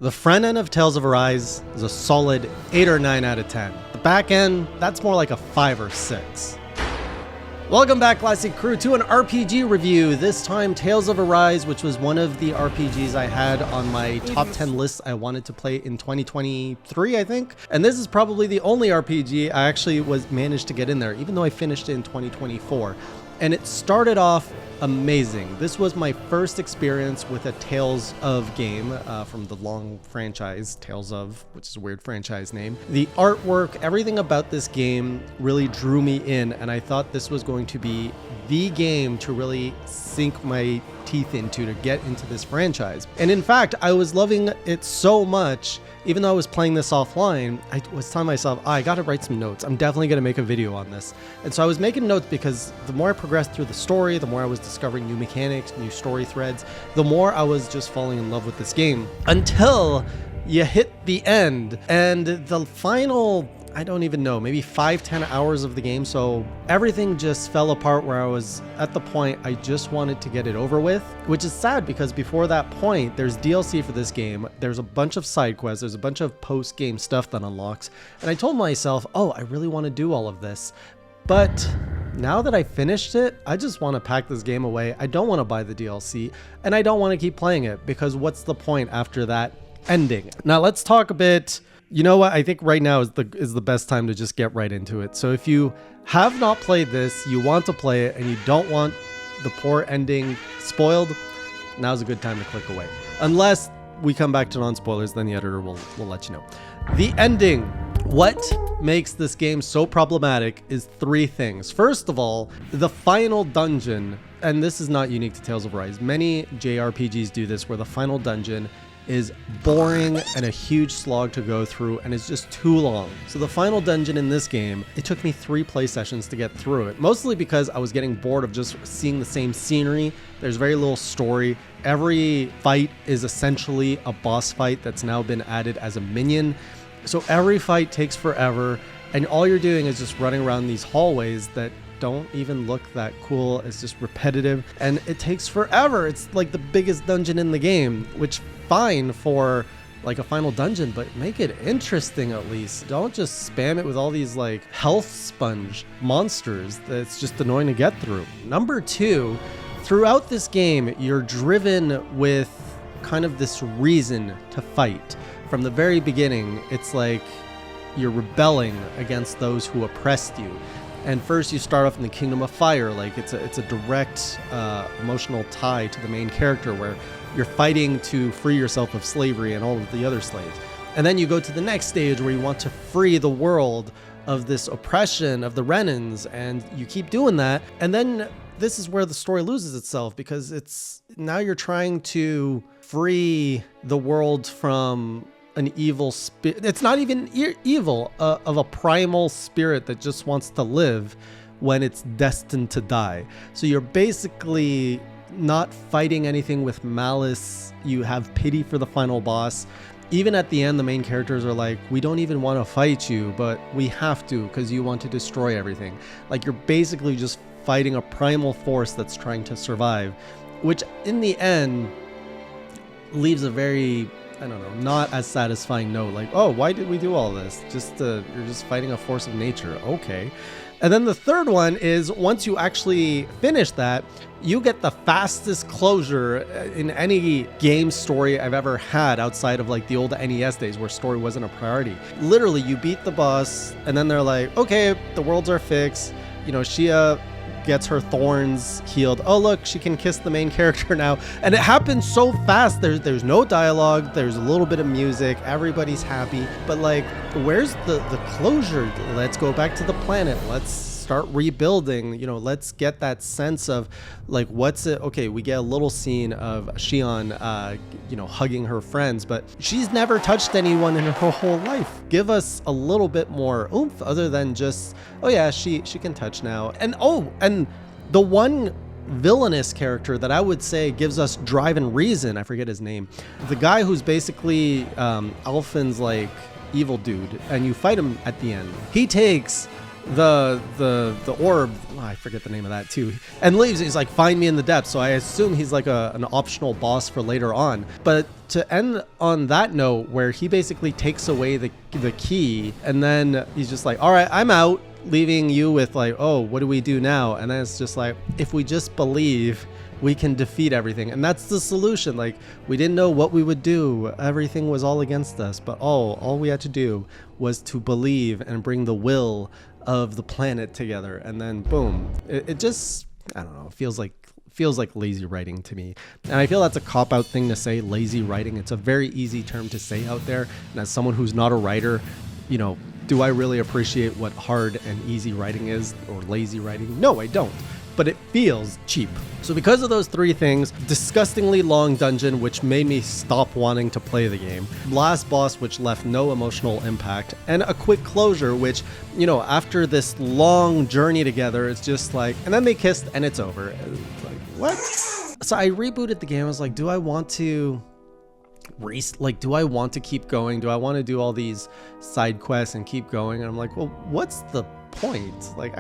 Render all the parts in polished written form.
The front end of Tales of Arise is a solid 8 or 9 out of 10. The back end, that's more like a 5 or 6. Welcome back, Classic Crew, to an RPG review. This time, Tales of Arise, which was one of the RPGs I had on my top 10 list I wanted to play in 2023, I think. And this is probably the only RPG I actually managed to get in there, even though I finished it in 2024. And it started off amazing. This was my first experience with a Tales of game from the long franchise, Tales of, which is a weird franchise name. The artwork, everything about this game really drew me in, and I thought this was going to be the game to really sink my teeth into to get into this franchise. And in fact, I was loving it so much, even though I was playing this offline, I was telling myself, I gotta write some notes. I'm definitely gonna make a video on this. And so I was making notes because the more I progressed through the story, the more I was discovering new mechanics, new story threads, the more I was just falling in love with this game. Until you hit the end and the final, I don't even know, maybe 5-10 hours of the game. So everything just fell apart where I was at the point I just wanted to get it over with, which is sad because before that point, there's DLC for this game. There's a bunch of side quests. There's a bunch of post-game stuff that unlocks. And I told myself, oh, I really want to do all of this. But now that I finished it, I just want to pack this game away. I don't want to buy the DLC and I don't want to keep playing it because what's the point after that ending? Now let's talk a bit. You know what? I think right now is the best time to just get right into it. So if you have not played this, you want to play it, and you don't want the poor ending spoiled, now's a good time to click away. Unless we come back to non-spoilers, then the editor will let you know. The ending. What makes this game so problematic is 3 things. First of all, the final dungeon, and this is not unique to Tales of Arise. Many JRPGs do this where the final dungeon is boring and a huge slog to go through and it's just too long. So the final dungeon in this game, it took me 3 play sessions to get through it, mostly because I was getting bored of just seeing the same scenery. There's very little story. Every fight is essentially a boss fight that's now been added as a minion. So every fight takes forever and all you're doing is just running around these hallways that don't even look that cool. It's just repetitive and it takes forever. It's like the biggest dungeon in the game, which fine for like a final dungeon, but make it interesting at least. Don't just spam it with all these like health sponge monsters that's just annoying to get through. Number 2, throughout this game, you're driven with kind of this reason to fight. From the very beginning, it's like you're rebelling against those who oppressed you. And first you start off in the Kingdom of Fire, like it's a direct emotional tie to the main character where you're fighting to free yourself of slavery and all of the other slaves. And then you go to the next stage where you want to free the world of this oppression of the Renans, and you keep doing that. And then this is where the story loses itself because it's now you're trying to free the world from an evil spirit. It's not even evil, of a primal spirit that just wants to live when it's destined to die. So you're basically not fighting anything with malice. You have pity for the final boss. Even at the end, the main characters are like, we don't even want to fight you, but we have to because you want to destroy everything. Like you're basically just fighting a primal force that's trying to survive, which in the end leaves a very, I don't know, not as satisfying note. Like, oh, why did we do all this? You're just fighting a force of nature. Okay. And then the third one is once you actually finish that, you get the fastest closure in any game story I've ever had outside of like the old NES days where story wasn't a priority. Literally, you beat the boss and then they're like, okay, the worlds are fixed. You know, Shia gets her thorns healed. Oh, look, she can kiss the main character now. And it happens so fast. There's no dialogue. There's a little bit of music. Everybody's happy. But like, where's the closure? Let's go back to the planet. Let's start rebuilding. You know, let's get that sense of like, what's it? Okay, we get a little scene of Xion, hugging her friends, but she's never touched anyone in her whole life. Give us a little bit more oomph other than just, oh yeah, she can touch now. And the one villainous character that I would say gives us drive and reason, I forget his name, the guy who's basically Alphen's like evil dude, and you fight him at the end. He takes the orb, I forget the name of that too, and leaves. He's like, find me in the depths. So I assume he's like an optional boss for later on. But to end on that note, where he basically takes away the key, and then he's just like, all right, I'm out, leaving you with like, oh, what do we do now? And then it's just like, if we just believe, we can defeat everything. And that's the solution. Like, we didn't know what we would do. Everything was all against us, but all we had to do was to believe and bring the will of the planet together. And then boom, it just, I don't know, feels like lazy writing to me. And I feel that's a cop-out thing to say, lazy writing. It's a very easy term to say out there. And as someone who's not a writer, you know, do I really appreciate what hard and easy writing is, or lazy writing? No, I don't. But it feels cheap. So because of those three things, disgustingly long dungeon, which made me stop wanting to play the game, last boss, which left no emotional impact, and a quick closure, which, you know, after this long journey together, it's just like, and then they kissed and it's over. It's like, what? So I rebooted the game. I was like, do I want to do I want to keep going? Do I want to do all these side quests and keep going? And I'm like, well, what's the point? Like,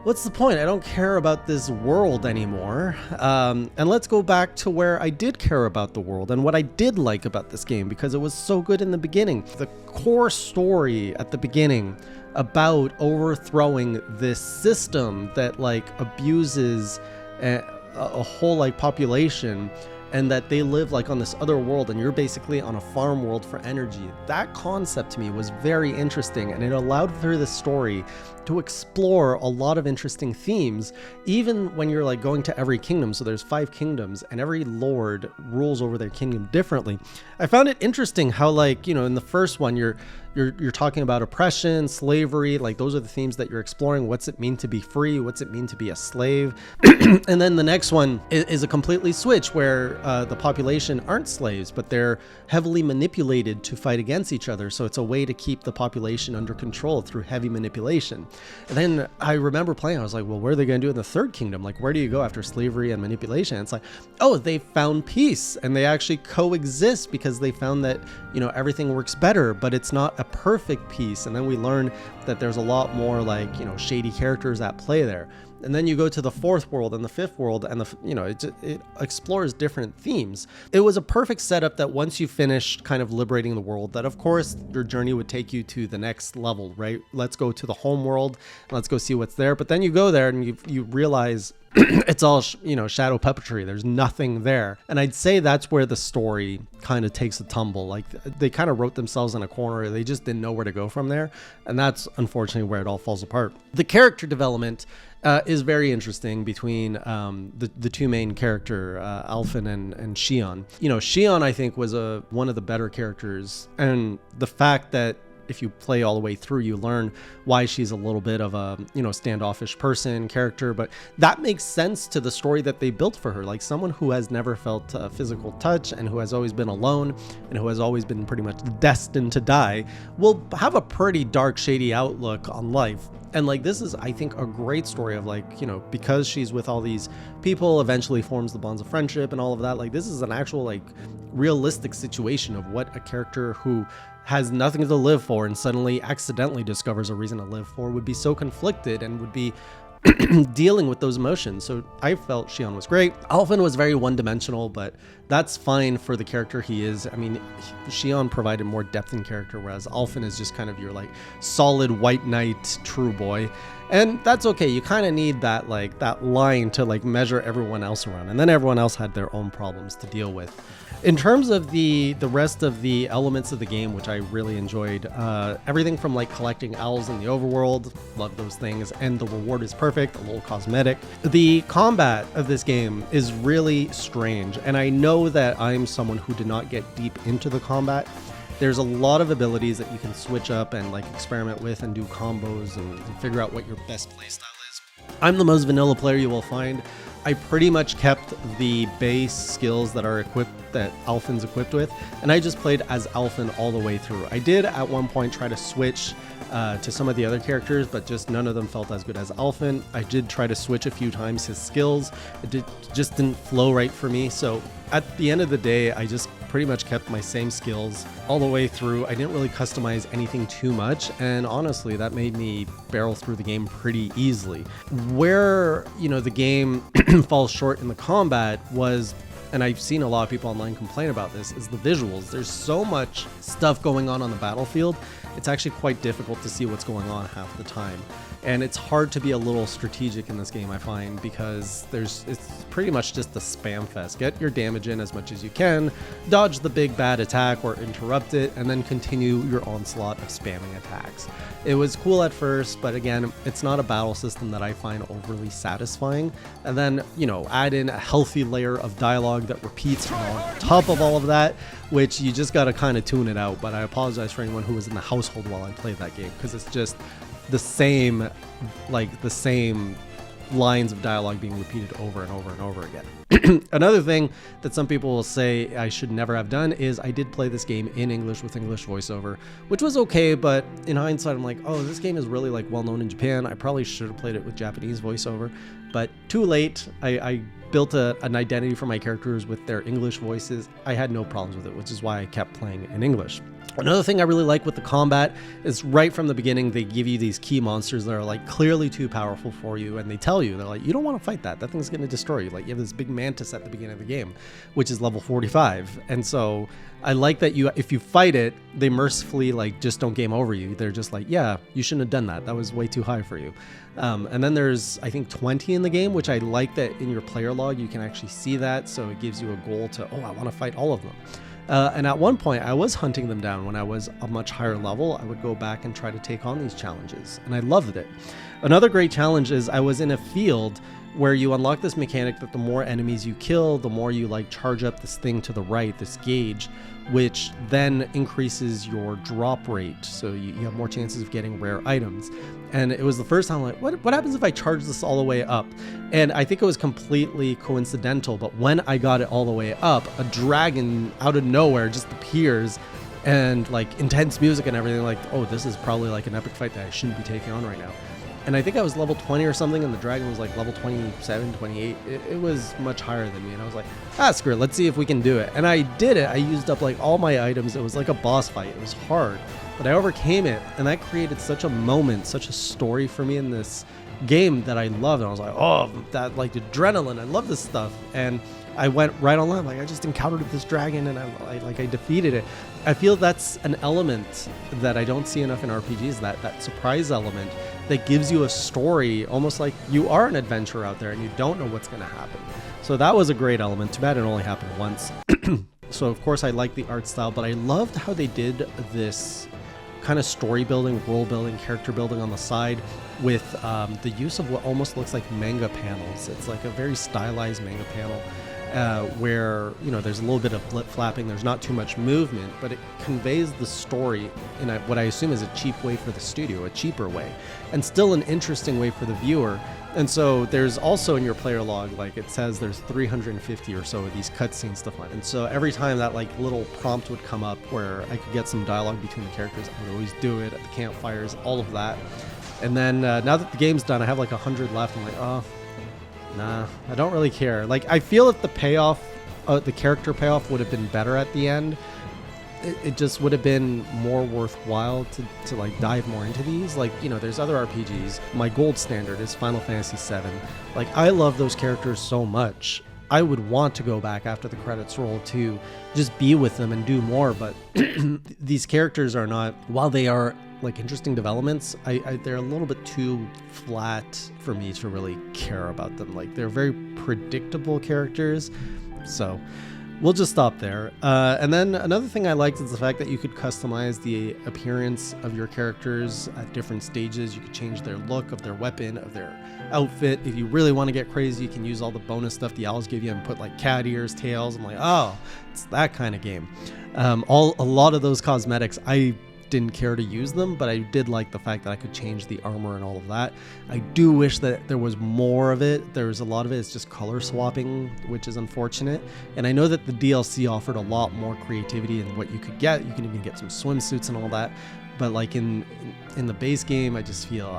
what's the point? I don't care about this world anymore. And let's go back to where I did care about the world and what I did like about this game, because it was so good in the beginning. The core story at the beginning about overthrowing this system that like abuses a whole like population, and that they live like on this other world and you're basically on a farm world for energy. That concept to me was very interesting, and it allowed for the story to explore a lot of interesting themes, even when you're like going to every kingdom. So there's 5 kingdoms and every lord rules over their kingdom differently. I found it interesting how, like, you know, in the first one you're talking about oppression, slavery, like those are the themes that you're exploring. What's it mean to be free? What's it mean to be a slave? And then the next one is a completely switch where the population aren't slaves, but they're heavily manipulated to fight against each other. So it's a way to keep the population under control through heavy manipulation. And then I remember playing, I was like, well, what are they going to do in the third kingdom? Like, where do you go after slavery and manipulation? And it's like, oh, they found peace and they actually coexist because they found that, you know, everything works better, but it's not a perfect peace. And then we learn that there's a lot more like, you know, shady characters at play there. And then you go to the 4th world and the 5th world, and it explores different themes. It was a perfect setup that once you finished kind of liberating the world, that of course your journey would take you to the next level, right? Let's go to the home world, and let's go see what's there. But then you go there and you realize it's all, shadow puppetry. There's nothing there. And I'd say that's where the story kind of takes a tumble. Like, they kind of wrote themselves in a corner. They just didn't know where to go from there. And that's unfortunately where it all falls apart. The character development is very interesting between the two main character, Alphen and Shion. You know, Shion, I think, was one of the better characters. And the fact that if you play all the way through, you learn why she's a little bit of a, standoffish character, but that makes sense to the story that they built for her. Like, someone who has never felt physical touch and who has always been alone and who has always been pretty much destined to die will have a pretty dark, shady outlook on life. And like, this is, I think, a great story of like, because she's with all these people, eventually forms the bonds of friendship and all of that. Like, this is an actual like realistic situation of what a character who has nothing to live for and suddenly accidentally discovers a reason to live for would be so conflicted and would be dealing with those emotions. So I felt Shion was great. Alphen was very one-dimensional, but that's fine for the character he is. I mean, Shion provided more depth in character, whereas Alphen is just kind of your like solid white knight true boy. And that's okay. You kind of need that line to like measure everyone else around, and then everyone else had their own problems to deal with. In terms of the rest of the elements of the game, which I really enjoyed, everything from like collecting owls in the overworld, love those things, and the reward is perfect, a little cosmetic. The combat of this game is really strange, and I know that I'm someone who did not get deep into the combat. There's a lot of abilities that you can switch up and like experiment with and do combos and figure out what your best playstyle is. I'm the most vanilla player you will find. I pretty much kept the base skills that Alphen's equipped with, and I just played as Alphen all the way through. I did at one point try to switch to some of the other characters, but just none of them felt as good as Alphen. I did try to switch a few times his skills. Just didn't flow right for me. So at the end of the day, I just pretty much kept my same skills all the way through. I didn't really customize anything too much, and honestly, that made me barrel through the game pretty easily. Where, the game falls short in the combat was, and I've seen a lot of people online complain about this, is the visuals. There's so much stuff going on the battlefield, it's actually quite difficult to see what's going on half the time. And it's hard to be a little strategic in this game, I find, because it's pretty much just a spam fest. Get your damage in as much as you can, dodge the big bad attack or interrupt it, and then continue your onslaught of spamming attacks. It was cool at first, but again, it's not a battle system that I find overly satisfying. And then, add in a healthy layer of dialogue that repeats on top of all of that, which you just gotta kind of tune it out. But I apologize for anyone who was in the household while I played that game, because it's just the same lines of dialogue being repeated over and over and over again. Another thing that some people will say I should never have done is I did play this game in English with English voiceover, which was okay, but in hindsight I'm like, oh, this game is really well known in Japan. I probably should have played it with Japanese voiceover, but too late. I built an identity for my characters with their English voices. I had no problems with it, which is why I kept playing in English. Another thing I really like with the combat is right from the beginning, they give you these key monsters that are clearly too powerful for you, and they tell you, they're like, you don't want to fight that. That thing's going to destroy you. You have this big mantis at the beginning of the game, which is level 45. And so I like that if you fight it, they mercifully just don't game over you. They're just like, yeah, you shouldn't have done that. That was way too high for you. And then there's, I think, 20 in the game, which I like that in your player log, you can actually see that. So it gives you a goal to, I want to fight all of them. And at one point, I was hunting them down when I was a much higher level. I would go back and try to take on these challenges, and I loved it. Another great challenge is I was in a field where you unlock this mechanic that the more enemies you kill, the more you charge up this thing to the right, this gauge, which then increases your drop rate. So you have more chances of getting rare items. And it was the first time what happens if I charge this all the way up? And I think it was completely coincidental, but when I got it all the way up, a dragon out of nowhere just appears, and intense music and everything, oh, this is probably an epic fight that I shouldn't be taking on right now. And I think I was level 20 or something, and the dragon was level 27, 28. It was much higher than me, and I was like, screw it, let's see if we can do it. And I did it. I used up all my items. It was like a boss fight. It was hard, but I overcame it, and that created such a moment, such a story for me in this game that I loved. And I was like, oh, that adrenaline, I love this stuff. And I went right on live. I just encountered this dragon, and I defeated it. I feel that's an element that I don't see enough in RPGs, that surprise element that gives you a story, almost like you are an adventurer out there and you don't know what's going to happen. So that was a great element. Too bad it only happened once. So of course I like the art style, but I loved how they did this kind of story building, world building, character building on the side with the use of what almost looks like manga panels. It's a very stylized manga panel. Where there's a little bit of flip flapping, there's not too much movement, but it conveys the story in what I assume is a cheap way for the studio, a cheaper way, and still an interesting way for the viewer. And so there's also in your player log, it says there's 350 or so of these cutscenes to find. And so every time that little prompt would come up where I could get some dialogue between the characters, I would always do it at the campfires, all of that. And then now that the game's done, I have 100 left. I'm oh, nah, I don't really care. I feel that the payoff, the character payoff would have been better at the end. It just would have been more worthwhile to dive more into these. There's other RPGs. My gold standard is Final Fantasy VII. I love those characters so much. I would want to go back after the credits roll to just be with them and do more, but these characters are not, while they are interesting developments, they're a little bit too flat for me to really care about them. They're very predictable characters, so we'll just stop there. And then another thing I liked is the fact that you could customize the appearance of your characters at different stages. You could change their look, of their weapon, of their outfit. If you really want to get crazy, you can use all the bonus stuff the owls give you and put cat ears, tails. I'm oh, it's that kind of game. A lot of those cosmetics, I didn't care to use them, but I did like the fact that I could change the armor and all of that. I do wish that there was more of it. There's a lot of it is just color swapping, which is unfortunate. And I know that the DLC offered a lot more creativity in what you could get. You can even get some swimsuits and all that. But like in the base game, I just feel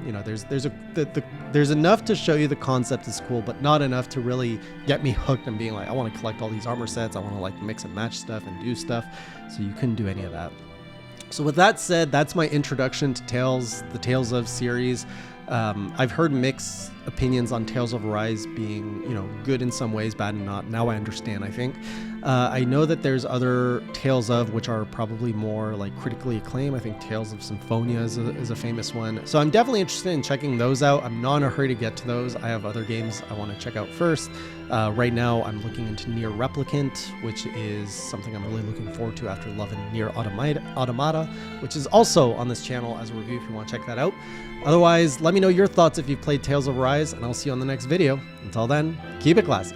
you know, there's enough to show you the concept is cool, but not enough to really get me hooked and being like, I want to collect all these armor sets. I want to like mix and match stuff and do stuff. So you couldn't do any of that. So with that said, that's my introduction to Tales, the Tales of series. I've heard mixed opinions on Tales of Arise being, you know, good in some ways, bad in not. Now I understand, I think. I know that there's other Tales of which are probably more like critically acclaimed. I think Tales of Symphonia is a famous one. So I'm definitely interested in checking those out. I'm not in a hurry to get to those. I have other games I want to check out first. Right now I'm looking into Nier Replicant, which is something I'm really looking forward to after loving Nier Automata, which is also on this channel as a review if you want to check that out. Otherwise, let me know your thoughts if you've played Tales of Arise, and I'll see you on the next video. Until then, keep it classy.